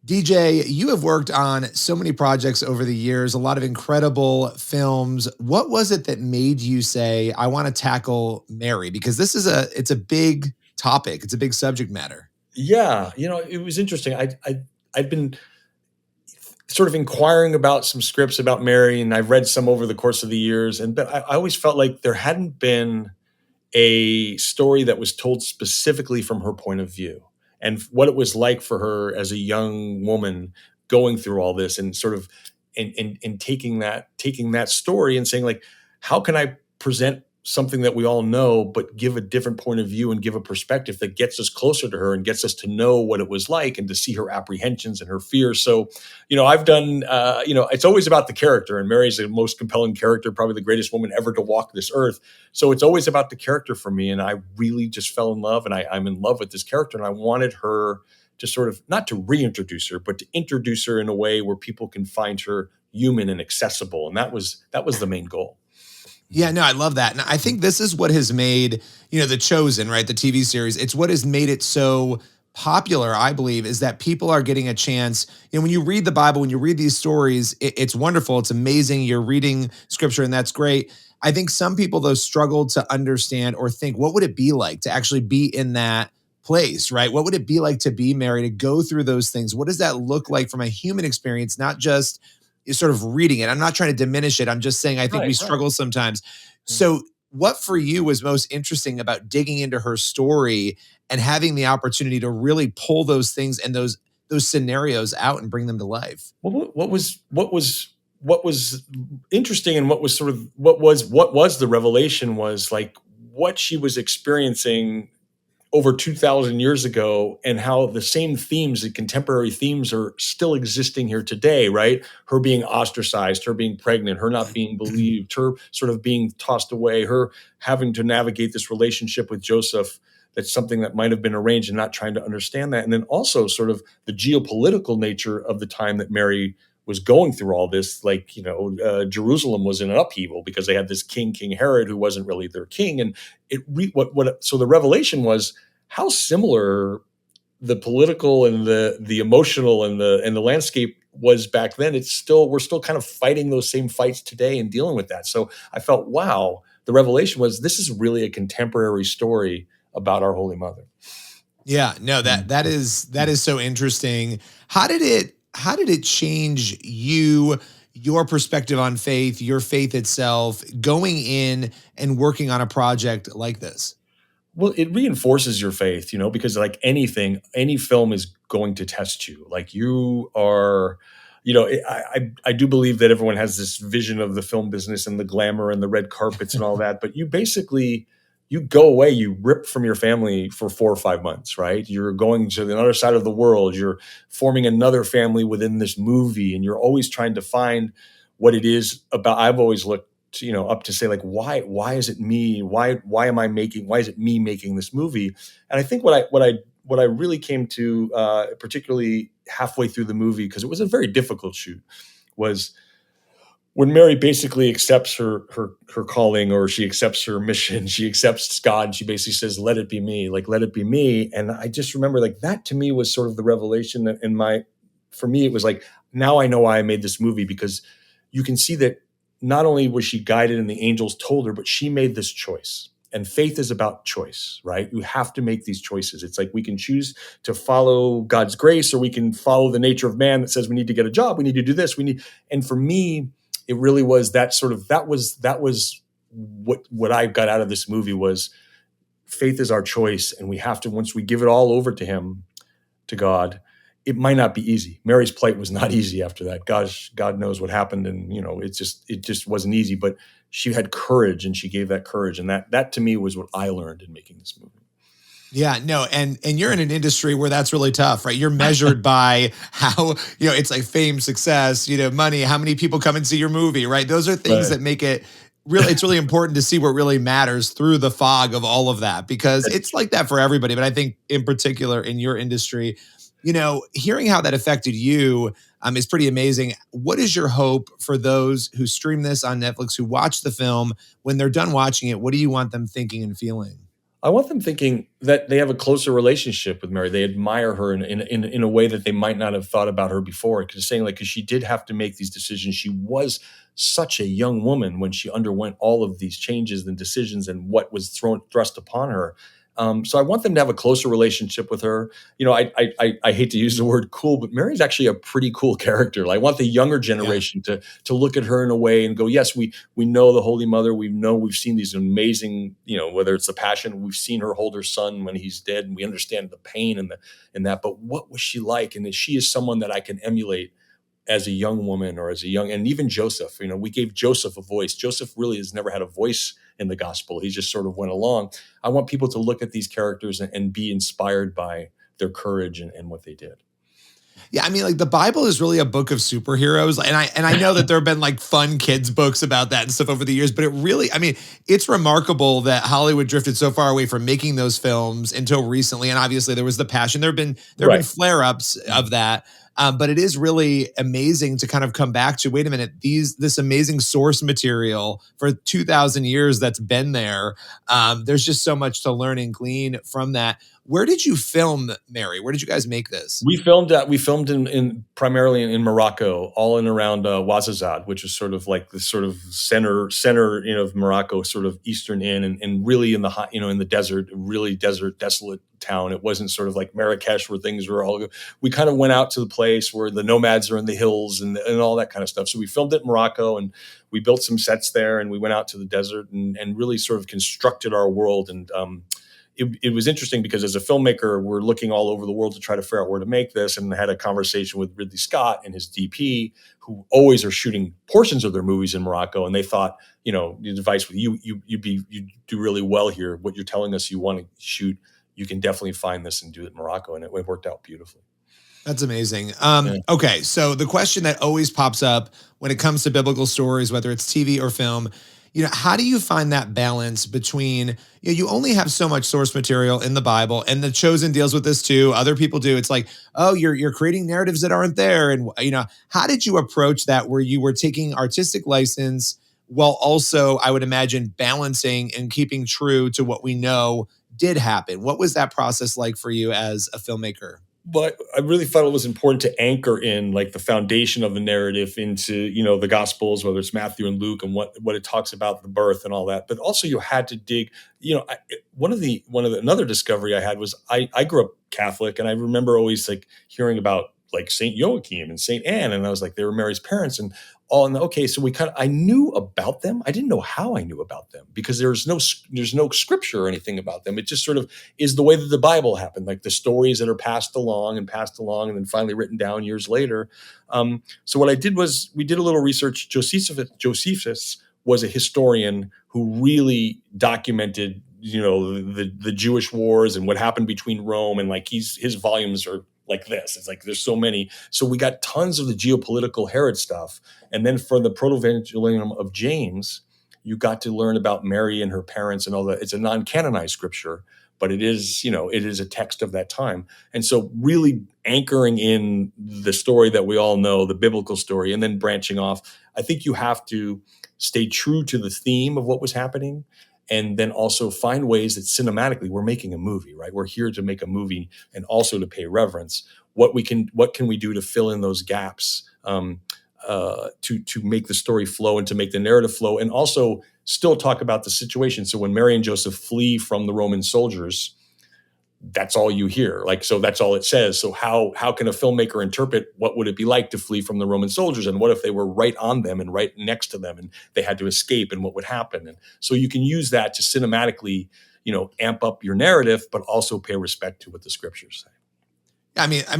DJ, you have worked on so many projects over the years, a lot of incredible films. What was it that made you say, I want to tackle Mary? Because it's a big topic. It's a big subject matter. Yeah, it was interesting. I'd been sort of inquiring about some scripts about Mary, and I've read some over the course of the years, but I always felt like there hadn't been a story that was told specifically from her point of view and what it was like for her as a young woman going through all this and sort of and taking that story and saying, like, how can I present something that we all know but give a different point of view and give a perspective that gets us closer to her and gets us to know what it was like and to see her apprehensions and her fears. So I've done it's always about the character, and Mary's the most compelling character, probably the greatest woman ever to walk this earth. So it's always about the character for me, and I really just fell in love, and I'm in love with this character, and I wanted her to sort of, not to reintroduce her, but to introduce her in a way where people can find her human and accessible, and that was the main goal. Yeah, no, I love that. And I think this is what has made, The Chosen, right? The TV series. It's what has made it so popular, I believe, is that people are getting a chance. When you read the Bible, when you read these stories, it's wonderful. It's amazing. You're reading scripture, and that's great. I think some people, though, struggle to understand or think, what would it be like to actually be in that place, right? What would it be like to be married, to go through those things? What does that look like from a human experience, not just sort of reading it? I'm not trying to diminish it. I'm just saying I think we Right, right. struggle sometimes. So what for you was most interesting about digging into her story and having the opportunity to really pull those things and those scenarios out and bring them to life? What was interesting, and what was the revelation was, like, what she was experiencing over 2,000 years ago, and how the same themes, the contemporary themes, are still existing here today, right? Her being ostracized, her being pregnant, her not being believed, her sort of being tossed away, her having to navigate this relationship with Joseph that's something that might have been arranged, and not trying to understand that. And then also sort of the geopolitical nature of the time that Mary was going through all this. Like, Jerusalem was in an upheaval because they had this King Herod, who wasn't really their king. And so the revelation was how similar the political and the emotional and the landscape was back then. We're still kind of fighting those same fights today and dealing with that. So I felt, wow, the revelation was, this is really a contemporary story about our Holy Mother. Yeah, no, that is so interesting. How did it change your perspective on faith, your faith itself, going in and working on a project like this? Well, it reinforces your faith, because, like anything, any film is going to test you. Like, you are, I do believe that everyone has this vision of the film business and the glamour and the red carpets and all that, but you go away, you rip from your family for 4 or 5 months, right? You're going to the other side of the world. You're forming another family within this movie, and you're always trying to find what it is about. I've always looked, up to say, like, why is it me? Why is it me making this movie? And I think what I really came to, particularly halfway through the movie, because it was a very difficult shoot, was when Mary basically accepts her calling, or she accepts her mission, she accepts God, and she basically says, "Let it be me," like, let it be me. And I just remember, like, that to me was sort of the revelation. For me, it was like, now I know why I made this movie, because you can see that not only was she guided and the angels told her, but she made this choice. And faith is about choice, right? You have to make these choices. It's like, we can choose to follow God's grace, or we can follow the nature of man that says we need to get a job, we need to do this, and for me, it really was that was what I got out of this movie was, faith is our choice, and we have to, once we give it all over to him, to God, it might not be easy. Mary's plight was not easy after that. God knows what happened, and it just wasn't easy. But she had courage, and she gave that courage, and that to me was what I learned in making this movie. Yeah, no, and you're in an industry where that's really tough, right? You're measured by how, it's like fame, success, money, how many people come and see your movie, right? Those are things Right. that make it really, it's really important to see what really matters through the fog of all of that, because it's like that for everybody. But I think in particular in your industry, hearing how that affected you is pretty amazing. What is your hope for those who stream this on Netflix, who watch the film? When they're done watching it, what do you want them thinking and feeling? I want them thinking that they have a closer relationship with Mary. They admire her in a way that they might not have thought about her before. Because saying like, because she did have to make these decisions. She was such a young woman when she underwent all of these changes and decisions and what was thrust upon her. So I want them to have a closer relationship with her. You know, I hate to use the word cool, but Mary's actually a pretty cool character. Like, I want the younger Yeah. generation to look at her in a way and go, yes, we know the Holy Mother. We've seen these amazing, you know, whether it's the Passion, we've seen her hold her son when he's dead, and we understand the pain and that. But what was she like? And she is someone that I can emulate as a young woman or as a young, and even Joseph. You know, we gave Joseph a voice. Joseph really has never had a voice in the gospel. He just sort of went along. I want people to look at these characters and be inspired by their courage and what they did. Yeah, I mean, like the Bible is really a book of superheroes, and I know that there have been like fun kids books about that and stuff over the years, but it really, I mean, it's remarkable that Hollywood drifted so far away from making those films until recently. And obviously, there was the Passion. There have been Right. flare ups of that, but it is really amazing to kind of come back to. Wait a minute, this amazing source material for 2,000 years that's been there. There's just so much to learn and glean from that. Where did you film Mary? Where did you guys make this? We filmed in primarily in Morocco, all in around Ouarzazate, which is sort of like the sort of center, you know, of Morocco, sort of eastern in, and really in the hot, you know, in the desert, really desert, desolate town. It wasn't sort of like Marrakesh where things were all. We kind of went out to the place where the nomads are in the hills and all that kind of stuff. So we filmed it in Morocco, and we built some sets there, and we went out to the desert and really sort of constructed our world. And it was interesting because as a filmmaker, we're looking all over the world to try to figure out where to make this, and had a conversation with Ridley Scott and his DP, who always are shooting portions of their movies in Morocco. And they thought, you know, the advice with you do really well here. What you're telling us you want to shoot, you can definitely find this and do it in Morocco. And it worked out beautifully. That's amazing. Yeah. Okay, so the question that always pops up when it comes to biblical stories, whether it's TV or film, how do you find that balance between, you only have so much source material in the Bible, and The Chosen deals with this too. Other people do. It's like, oh, you're creating narratives that aren't there, and how did you approach that, where you were taking artistic license while also, I would imagine, balancing and keeping true to what we know did happen? What was that process like for you as a filmmaker? But I really felt it was important to anchor in like the foundation of the narrative into, the gospels, whether it's Matthew and Luke, and what it talks about the birth and all that. But also you had to dig, another discovery I had was I grew up Catholic, and I remember always like hearing about like Saint Joachim and Saint Anne, and I was like, they were Mary's parents and all. And okay, so I knew about them. I didn't know how I knew about them because there's no scripture or anything about them. It just sort of is the way that the Bible happened, like the stories that are passed along and then finally written down years later. So what I did was we did a little research. Josephus was a historian who really documented, the Jewish wars and what happened between Rome, and like his volumes are like this. It's like there's so many. So we got tons of the geopolitical Herod stuff, and then for the Protovangelium of James, you got to learn about Mary and her parents and all that. It's a non-canonized scripture, but it is a text of that time. And so really anchoring in the story that we all know, the biblical story, and then branching off, I think you have to stay true to the theme of what was happening, and then also find ways that cinematically we're making a movie, right? We're here to make a movie and also to pay reverence. What can we do to fill in those gaps, to make the story flow and to make the narrative flow, and also still talk about the situation. So when Mary and Joseph flee from the Roman soldiers, that's all you hear. Like, so that's all it says. So how can a filmmaker interpret what would it be like to flee from the Roman soldiers? And what if they were right on them and right next to them and they had to escape, and what would happen? And so you can use that to cinematically, amp up your narrative, but also pay respect to what the scriptures say.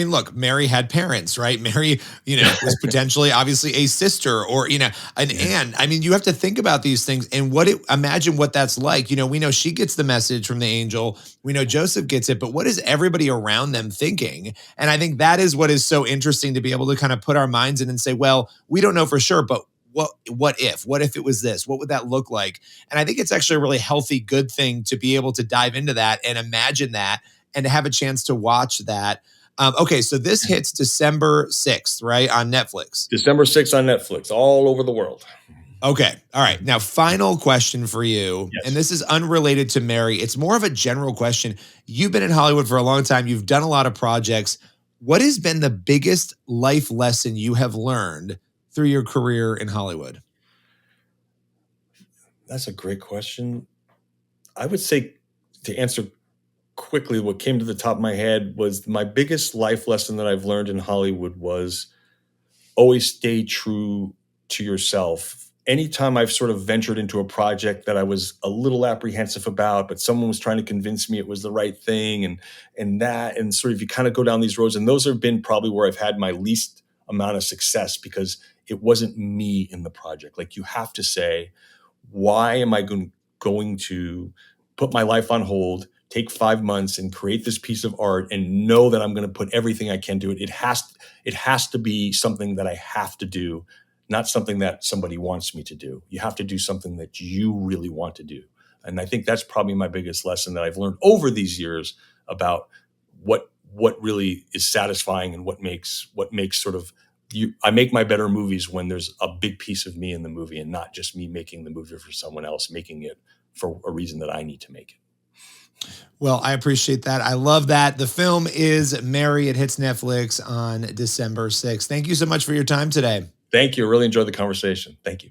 Look, Mary had parents, right? Mary, was potentially obviously a sister or, an aunt. I mean, you have to think about these things and imagine what that's like. We know she gets the message from the angel. We know Joseph gets it, but what is everybody around them thinking? And I think that is what is so interesting, to be able to kind of put our minds in and say, well, we don't know for sure, but what if it was this? What would that look like? And I think it's actually a really healthy, good thing to be able to dive into that and imagine that, and to have a chance to watch that. Okay, so this hits December 6th, right, on Netflix. December 6th on Netflix, all over the world. Okay. All right. Now, final question for you. And Yes. this is unrelated to Mary. It's more of a general question. You've been in Hollywood for a long time, you've done a lot of projects. What has been the biggest life lesson you have learned through your career in Hollywood? That's a great question. I would say, to answer quickly, what came to the top of my head was my biggest life lesson that I've learned in Hollywood was always stay true to yourself. Anytime I've sort of ventured into a project that I was a little apprehensive about, but someone was trying to convince me it was the right thing, and sort of you kind of go down these roads, and those have been probably where I've had my least amount of success because it wasn't me in the project. Like, you have to say, why am I going to put my life on hold, take 5 months and create this piece of art and know that I'm going to put everything I can do it? It has to be something that I have to do, not something that somebody wants me to do. You have to do something that you really want to do. And I think that's probably my biggest lesson that I've learned over these years about what really is satisfying and what makes sort of you. I make my better movies when there's a big piece of me in the movie and not just me making the movie for someone else, making it for a reason that I need to make it. Well, I appreciate that. I love that. The film is Mary. It hits Netflix on December 6th. Thank you so much for your time today. Thank you. I really enjoyed the conversation. Thank you.